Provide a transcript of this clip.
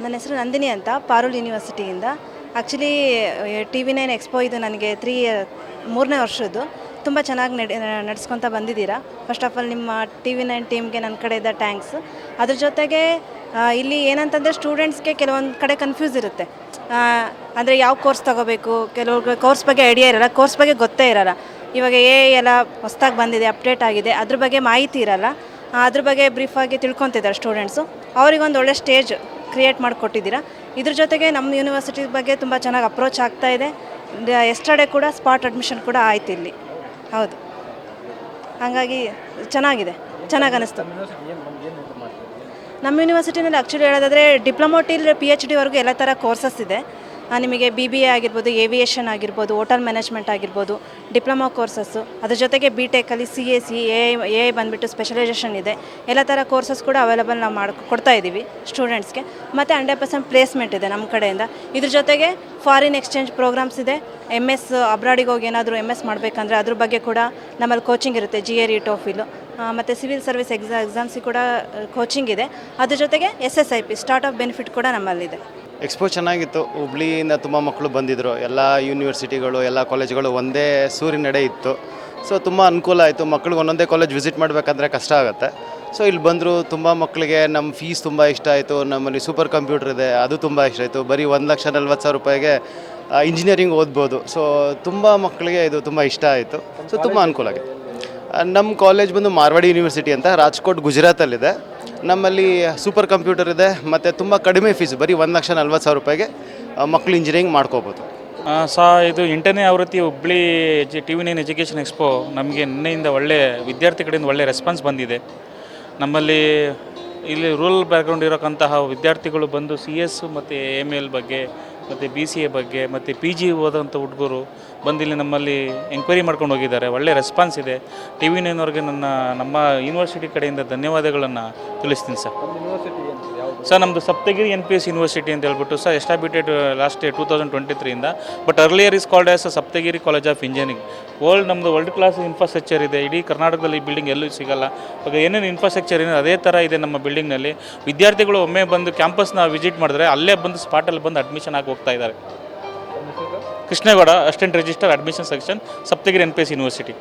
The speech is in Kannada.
ನನ್ನ ಹೆಸರು ನಂದಿನಿ ಅಂತ, ಪಾರುಲ್ ಯೂನಿವರ್ಸಿಟಿಯಿಂದ. ಆ್ಯಕ್ಚುಲಿ TV9 ಎಕ್ಸ್ಪೋ ಇದು ನನಗೆ 3ನೇ ವರ್ಷದ್ದು. ತುಂಬ ಚೆನ್ನಾಗಿ ನಡೆಸ್ಕೊತ ಬಂದಿದ್ದೀರಾ. ಫಸ್ಟ್ ಆಫ್ ಆಲ್ ನಿಮ್ಮ TV9 ಟೀಮ್ಗೆ ನನ್ನ ಕಡೆಯಿಂದ ಥ್ಯಾಂಕ್ಸ್. ಅದ್ರ ಜೊತೆಗೆ ಇಲ್ಲಿ ಏನಂತಂದರೆ ಸ್ಟೂಡೆಂಟ್ಸ್ಗೆ ಕೆಲವೊಂದು ಕಡೆ ಕನ್ಫ್ಯೂಸ್ ಇರುತ್ತೆ. ಅಂದರೆ ಯಾವ ಕೋರ್ಸ್ ತೊಗೋಬೇಕು, ಕೆಲವ್ರಿಗೆ ಕೋರ್ಸ್ ಬಗ್ಗೆ ಐಡಿಯಾ ಇರೋಲ್ಲ, ಕೋರ್ಸ್ ಬಗ್ಗೆ ಗೊತ್ತೇ ಇರೋಲ್ಲ. ಇವಾಗ ಎಲ್ಲ ಹೊಸ್ದಾಗಿ ಬಂದಿದೆ, ಅಪ್ಡೇಟ್ ಆಗಿದೆ, ಅದ್ರ ಬಗ್ಗೆ ಮಾಹಿತಿ ಇರೋಲ್ಲ. ಅದ್ರ ಬಗ್ಗೆ ಬ್ರೀಫಾಗಿ ತಿಳ್ಕೊತಿದ್ದಾರೆ ಸ್ಟೂಡೆಂಟ್ಸು. ಅವರಿಗೊಂದು ಒಳ್ಳೆ ಸ್ಟೇಜ್ ಕ್ರಿಯೇಟ್ ಮಾಡಿಕೊಟ್ಟಿದ್ದೀರಾ. ಇದ್ರ ಜೊತೆಗೆ ನಮ್ಮ ಯೂನಿವರ್ಸಿಟಿ ಬಗ್ಗೆ ತುಂಬ ಚೆನ್ನಾಗಿ ಅಪ್ರೋಚ್ ಆಗ್ತಾ ಇದೆ. ಎಸ್ಟರ್ಡೇ ಕೂಡ ಸ್ಪಾಟ್ ಅಡ್ಮಿಷನ್ ಕೂಡ ಆಯ್ತು ಇಲ್ಲಿ. ಹೌದು, ಹಾಗಾಗಿ ಚೆನ್ನಾಗಿದೆ, ಚೆನ್ನಾಗಿ ಅನ್ನಿಸ್ತು. ನಮ್ಮ ಯೂನಿವರ್ಸಿಟಿನಲ್ಲಿ ಆ್ಯಕ್ಚುಲಿ ಹೇಳೋದಾದರೆ ಡಿಪ್ಲೊಮೊ ಟಿಲ್ PhD ವರೆಗೂ ಎಲ್ಲ ಥರ ಕೋರ್ಸಸ್ ಇದೆ. ನಿಮಗೆ BBA ಆಗಿರ್ಬೋದು, ಏವಿಯೇಷನ್ ಆಗಿರ್ಬೋದು, ಹೋಟೆಲ್ ಮ್ಯಾನೇಜ್ಮೆಂಟ್ ಆಗಿರ್ಬೋದು, ಡಿಪ್ಲೊಮೊ ಕೋರ್ಸಸ್ಸು. ಅದ್ರ ಜೊತೆಗೆ BTechಲ್ಲಿ CSE AI ಬಂದುಬಿಟ್ಟು ಸ್ಪೆಷಲೈಸೇಷನ್ ಇದೆ. ಎಲ್ಲ ಥರ ಕೋರ್ಸಸ್ ಕೂಡ ಅವೈಲೇಬಲ್ ನಾವು ಕೊಡ್ತಾ ಇದ್ದೀವಿ ಸ್ಟೂಡೆಂಟ್ಸ್ಗೆ. ಮತ್ತು 100% ಪ್ಲೇಸ್ಮೆಂಟ್ ಇದೆ ನಮ್ಮ ಕಡೆಯಿಂದ. ಇದ್ರ ಜೊತೆಗೆ ಫಾರಿನ್ ಎಕ್ಸ್ಚೇಂಜ್ ಪ್ರೋಗ್ರಾಮ್ಸ್ ಇದೆ. MS ಅಬ್ರಾಡಿಗೆ ಹೋಗಿ ಏನಾದರೂ MS ಮಾಡಬೇಕಂದ್ರೆ ಅದ್ರ ಬಗ್ಗೆ ಕೂಡ ನಮ್ಮಲ್ಲಿ ಕೋಚಿಂಗ್ ಇರುತ್ತೆ. GRE TOEFL ಮತ್ತು ಸಿವಿಲ್ ಸರ್ವಿಸ್ ಎಕ್ಸಾಮ್ಸಿಗೆ ಕೂಡ ಕೋಚಿಂಗ್ ಇದೆ. ಅದ್ರ ಜೊತೆಗೆ SSIP ಸ್ಟಾರ್ಟ್ ಆಫ್ ಬೆನಿಫಿಟ್ ಕೂಡ ನಮ್ಮಲ್ಲಿದೆ. ಎಕ್ಸ್ಪೋ ಚೆನ್ನಾಗಿತ್ತು. ಹುಬ್ಳಿಯಿಂದ ತುಂಬ ಮಕ್ಕಳು ಬಂದಿದ್ದರು. ಎಲ್ಲ ಯೂನಿವರ್ಸಿಟಿಗಳು, ಎಲ್ಲ ಕಾಲೇಜ್ಗಳು ಒಂದೇ ಸೂರಿನಡೆ ಇತ್ತು. ಸೊ ತುಂಬ ಅನುಕೂಲ ಆಯಿತು. ಮಕ್ಳಿಗೆ ಒಂದೊಂದೇ ಕಾಲೇಜ್ ವಿಸಿಟ್ ಮಾಡಬೇಕಂದ್ರೆ ಕಷ್ಟ ಆಗುತ್ತೆ. ಸೊ ಇಲ್ಲಿ ಬಂದರು. ತುಂಬ ಮಕ್ಕಳಿಗೆ ನಮ್ಮ ಫೀಸ್ ತುಂಬ ಇಷ್ಟ ಆಯಿತು. ನಮ್ಮಲ್ಲಿ ಸೂಪರ್ ಕಂಪ್ಯೂಟರ್ ಇದೆ, ಅದು ತುಂಬ ಇಷ್ಟ ಆಯಿತು. ಬರೀ 1,40,000 ರೂಪಾಯಿಗೆ ಇಂಜಿನಿಯರಿಂಗ್ ಓದ್ಬೋದು. ಸೊ ತುಂಬ ಮಕ್ಕಳಿಗೆ ಇದು ತುಂಬ ಇಷ್ಟ ಆಯಿತು. ಸೊ ತುಂಬ ಅನುಕೂಲ ಆಗಿದೆ. ನಮ್ಮ ಕಾಲೇಜ್ ಬಂದು ಮಾರ್ವಾಡಿ ಯೂನಿವರ್ಸಿಟಿ ಅಂತ, ರಾಜ್ಕೋಟ್ ಗುಜರಾತಲ್ಲಿದೆ. ನಮ್ಮಲ್ಲಿ ಸೂಪರ್ ಕಂಪ್ಯೂಟರ್ ಇದೆ ಮತ್ತು ತುಂಬ ಕಡಿಮೆ ಫೀಸು, ಬರೀ 1,40,000 ರೂಪಾಯಿಗೆ ಮಕ್ಕಳು ಇಂಜಿನಿಯರಿಂಗ್ ಮಾಡ್ಕೋಬೋದು. ಇದು 8ನೇ ಆವೃತ್ತಿ ಹುಬ್ಳಿ TV9 ಎಜುಕೇಷನ್ ಎಕ್ಸ್ಪೋ ನಮಗೆ ನಿನ್ನೆಯಿಂದ ಒಳ್ಳೆ ವಿದ್ಯಾರ್ಥಿ ಕಡೆಯಿಂದ ಒಳ್ಳೆ ರೆಸ್ಪಾನ್ಸ್ ಬಂದಿದೆ. ನಮ್ಮಲ್ಲಿ ಇಲ್ಲಿ ರೂರಲ್ ಬ್ಯಾಕ್ಗ್ರೌಂಡ್ ಇರೋಕ್ಕಂತಹ ವಿದ್ಯಾರ್ಥಿಗಳು ಬಂದು CS ಮತ್ತು AML ಬಗ್ಗೆ ಮತ್ತು BCA ಬಗ್ಗೆ ಮತ್ತು PG ಓದೋಂಥ ಹುಡುಗರು ಬಂದು ಇಲ್ಲಿ ನಮ್ಮಲ್ಲಿ ಎಂಕ್ವೈರಿ ಮಾಡ್ಕೊಂಡು ಹೋಗಿದ್ದಾರೆ. ಒಳ್ಳೆ ರೆಸ್ಪಾನ್ಸ್ ಇದೆ. TV9 ಅವ್ರಿಗೆ ನಮ್ಮ ಯೂನಿವರ್ಸಿಟಿ ಕಡೆಯಿಂದ ಧನ್ಯವಾದಗಳನ್ನು ತಿಳಿಸ್ತೀನಿ ಸರ್. ನಮ್ಮದು ಸಪ್ತಗಿರಿ NPS ಯೂನಿವರ್ಸಿಟಿ ಅಂತ ಹೇಳ್ಬಿಟ್ಟು ಸರ್ ಎಸ್ಟಾಬ್ಲಿಟೆಡ್ ಲಾಸ್ಟ್ 2023ಇಂದ. But earlier is called as Saptagiri college of engineering. ನಮ್ಮದು ವರ್ಲ್ಡ್ ಕ್ಲಾಸ್ ಇನ್ಫ್ರಾಸ್ಟ್ರಕ್ಚರ್ ಇದೆ. ಇಡೀ ಕರ್ನಾಟಕದಲ್ಲಿ ಈ ಬಿಲ್ಡಿಂಗ್ ಎಲ್ಲೂ ಸಿಗೋಲ್ಲ. ಇವಾಗ ಏನೇನು ಇನ್ಫ್ರಾಸ್ಟ್ರಕ್ಚರ್ ಇದೆ ಅದೇ ಥರ ಇದೆ ನಮ್ಮ ಬಿಲ್ಡಿಂಗ್ನಲ್ಲಿ. ವಿದ್ಯಾರ್ಥಿಗಳು ಒಮ್ಮೆ ಬಂದು ಕ್ಯಾಂಪಸ್ನ ವಿಸಿಟ್ ಮಾಡಿದ್ರೆ ಅಲ್ಲೇ ಬಂದು ಸ್ಪಾಟಲ್ಲಿ ಬಂದು ಅಡ್ಮಿಷನ್ ಆಗಿ ಹೋಗ್ತಾ ಇದ್ದಾರೆ. Krishnegowda, assistant register, admission section, Saptagiri NPS university.